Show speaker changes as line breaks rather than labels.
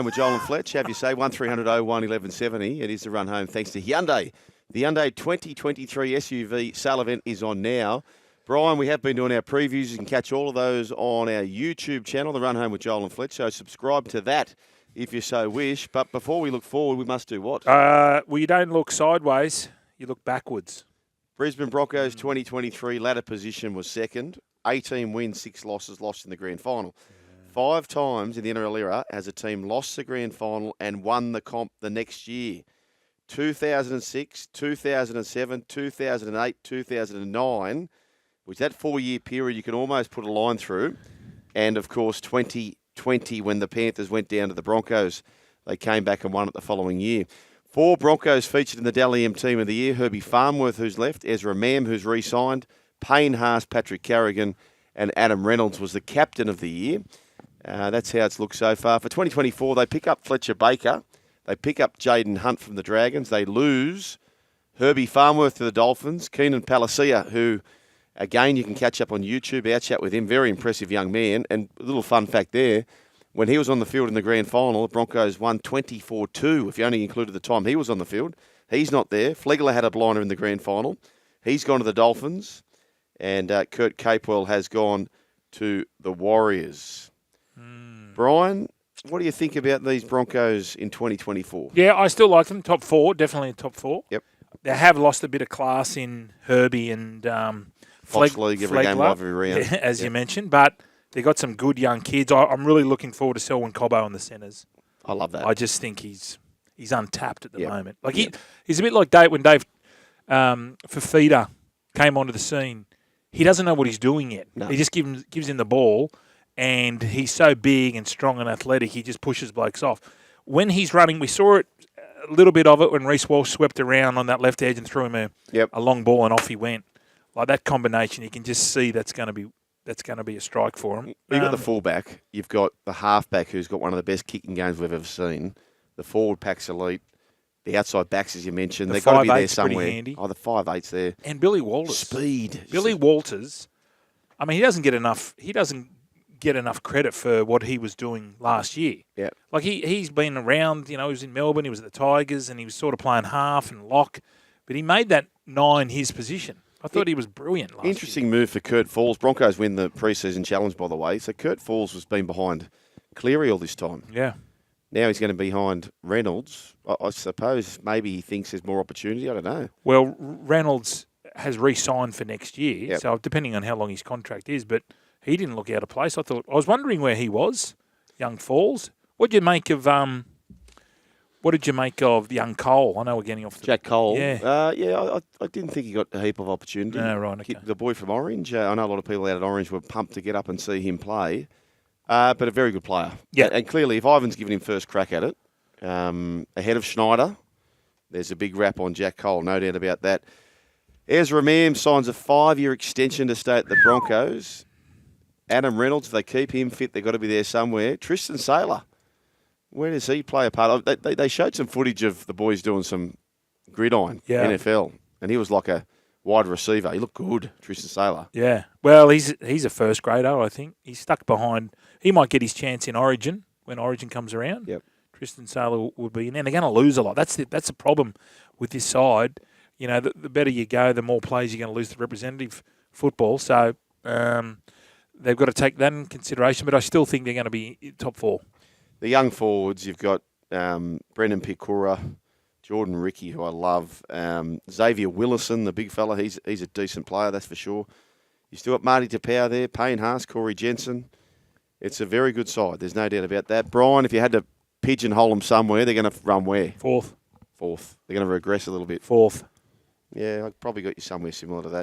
home with Joel and Fletch. Have you say 1300 01 1170. It is the run home thanks to Hyundai. The Hyundai 2023 SUV sale event is on now. Brian, we have been doing our previews. You can catch all of those on our YouTube channel, The Run Home with Joel and Fletch. So subscribe to that if you so wish. But before we look forward, we must do what?
Well, you don't look sideways. You look backwards.
Brisbane Broncos 2023 ladder position was second. 18 wins, 6 losses, lost in the grand final. 5 times in the NRL era has a team lost the grand final and won the comp the next year. 2006, 2007, 2008, 2009, which that 4-year period you can almost put a line through. And, of course, 2020 when the Panthers went down to the Broncos. They came back and won it the following year. 4 Broncos featured in the Dally M Team of the Year. Herbie Farnworth, who's left. Ezra Mam, who's re-signed. Payne Haas, Patrick Carrigan, and Adam Reynolds was the captain of the year. That's how it's looked so far. For 2024, they pick up Fletcher Baker. They pick up Jaden Hunt from the Dragons. They lose Herbie Farnworth to the Dolphins. Keenan Palacia, who, again, you can catch up on YouTube. Our chat with him. Very impressive young man. And a little fun fact there, when he was on the field in the grand final, the Broncos won 24-2, if you only included the time he was on the field. He's not there. Flegler had a blinder in the grand final. He's gone to the Dolphins. And Kurt Capewell has gone to the Warriors. Brian, what do you think about these Broncos in 2024?
Yeah, I still like them. Top 4, definitely top 4.
Yep.
They have lost a bit of class in Herbie and
Fox League, every game live every round.
As you mentioned, but they've got some good young kids. I'm really looking forward to Selwyn Cobbo in the centres.
I love that.
I just think he's untapped at the moment. Like he's a bit like when Dave Fafita came onto the scene. He doesn't know what he's doing yet.
No.
He just gives him the ball, and he's so big and strong and athletic, he just pushes blokes off. When he's running, we saw it a little bit of it when Reece Walsh swept around on that left edge and threw him a long ball, and off he went. Like that combination, you can just see that's going to be a strike for him.
You've got the fullback. You've got the halfback who's got one of the best kicking games we've ever seen. The forward pack's elite. The outside backs, as you mentioned, they've got to be there somewhere.
Handy.
Oh, the 5'8's there.
And Billy Walters.
Speed.
Billy Walters. I mean, he doesn't get enough credit for what he was doing last year.
Yeah.
Like he's been around. He was in Melbourne. He was at the Tigers, and he was sort of playing half and lock. But he made that 9 his position. I thought he was brilliant last
Interesting
year.
move for Kurt Falls. Broncos win the pre-season challenge, by the way. So Kurt Falls has been behind Cleary all this time.
Yeah.
Now he's going to be behind Reynolds. I suppose maybe he thinks there's more opportunity. I don't know.
Well, Reynolds has re-signed for next year,
Yep.
so depending on how long his contract is, but he didn't look out of place. I was wondering where he was, young Falls. What did you make of young Cole? I know we're getting off
Jack Cole.
Yeah.
I didn't think he got a heap of opportunity.
No, right, okay.
The boy from Orange. I know a lot of people out at Orange were pumped to get up and see him play. But a very good player.
Yeah.
And clearly, if Ivan's given him first crack at it, ahead of Schneider, there's a big rap on Jack Cole, no doubt about that. Ezra Mam signs a 5-year extension to stay at the Broncos. Adam Reynolds, if they keep him fit, they've got to be there somewhere. Tristan Saylor, where does he play a part? They showed some footage of the boys doing some gridiron NFL, and he was like a wide receiver. He looked good, Tristan Saylor.
Yeah. Well, he's a first grader, I think. He's stuck behind. He might get his chance in Origin when Origin comes around.
Yep.
Tristan Saylor would be in there. They're going to lose a lot. That's the problem with this side. The better you go, the more players you're going to lose to representative football. So they've got to take that in consideration. But I still think they're going to be top 4.
The young forwards, you've got Brendan Pikura, Jordan Ricky, who I love, Xavier Willison, the big fella. He's a decent player, that's for sure. You still got Marty Tapau there, Payne Haas, Corey Jensen. It's a very good side. There's no doubt about that. Brian, if you had to pigeonhole them somewhere, they're going to run where?
4th.
They're going to regress a little bit.
4th.
Yeah, I probably got you somewhere similar to that.